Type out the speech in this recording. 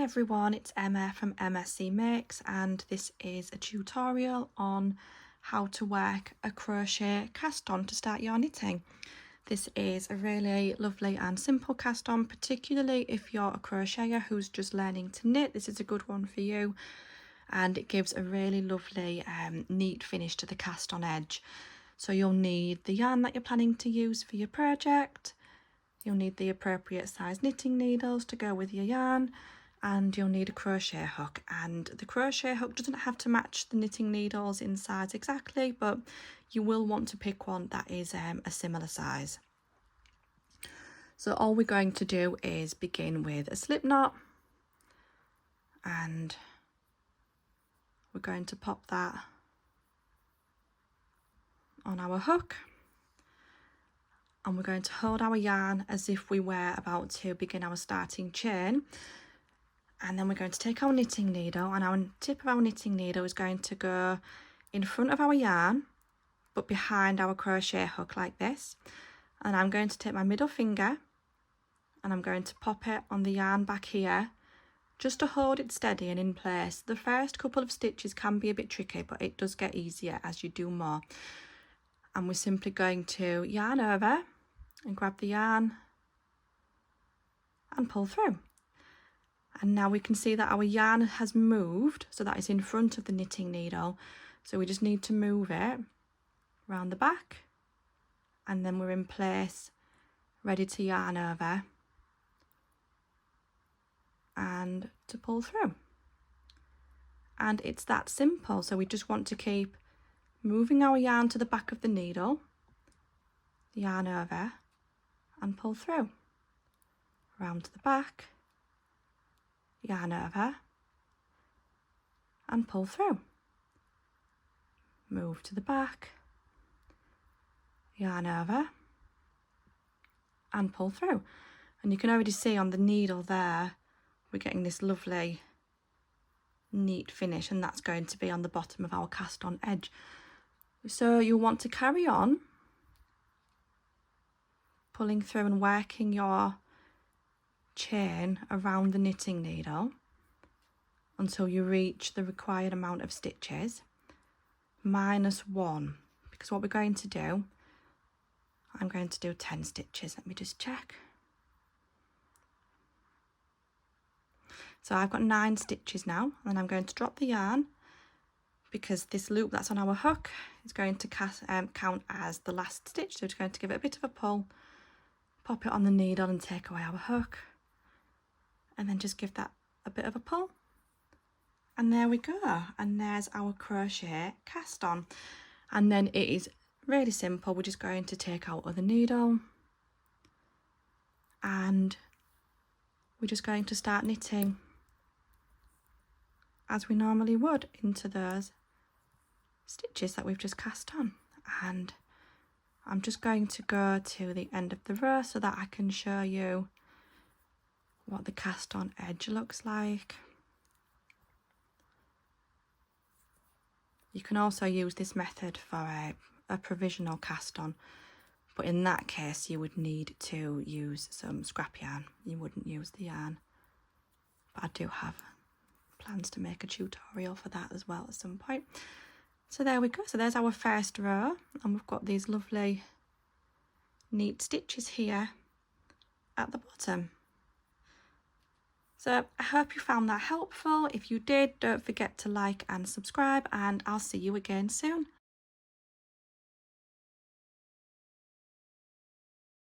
everyone, it's Emma from MSC Makes, and this is a tutorial on how to work a crochet cast on to start your knitting. This is a really lovely and simple cast on, particularly if you're a crocheter who's just learning to knit. This is a good one for you, and it gives a really lovely neat finish to the cast on edge. So you'll need the yarn that you're planning to use for your project. You'll need the appropriate size knitting needles to go with your yarn, and you'll need a crochet hook. And the crochet hook doesn't have to match the knitting needles in size exactly, but you will want to pick one that is a similar size. So all we're going to do is begin with a slip knot, and we're going to pop that on our hook. And we're going to hold our yarn as if we were about to begin our starting chain, and then we're going to take our knitting needle, and our tip of our knitting needle is going to go in front of our yarn but behind our crochet hook like this. And I'm going to take my middle finger and I'm going to pop it on the yarn back here just to hold it steady and in place. The first couple of stitches can be a bit tricky, but it does get easier as you do more. And we're simply going to yarn over and grab the yarn and pull through. And now we can see that our yarn has moved, so that is in front of the knitting needle. So we just need to move it around the back, and then we're in place, ready to yarn over and to pull through. And it's that simple. So we just want to keep moving our yarn to the back of the needle, yarn over and pull through, round to the back, yarn over and pull through, move to the back, yarn over and pull through. And you can already see on the needle there we're getting this lovely neat finish, and that's going to be on the bottom of our cast on edge. So you'll want to carry on pulling through and working your chain around the knitting needle until you reach the required amount of stitches minus 1, because what we're going to do, I'm going to do 10 stitches. Let me just check. So I've got 9 stitches now, and I'm going to drop the yarn because this loop that's on our hook is going to count as the last stitch. So it's going to give it a bit of a pull, pop it on the needle and take away our hook, and then just give that a bit of a pull, and there we go. And there's our crochet cast on. And then it is really simple. We're just going to take our other needle and we're just going to start knitting as we normally would into those stitches that we've just cast on. And I'm just going to go to the end of the row so that I can show you what the cast on edge looks like. You can also use this method for a provisional cast on, but in that case you would need to use some scrap yarn. You wouldn't use the yarn, but I do have plans to make a tutorial for that as well at some point. So there we go. So there's our first row, and we've got these lovely neat stitches here at the bottom. So I hope you found that helpful. If you did, don't forget to like and subscribe, and I'll see you again soon.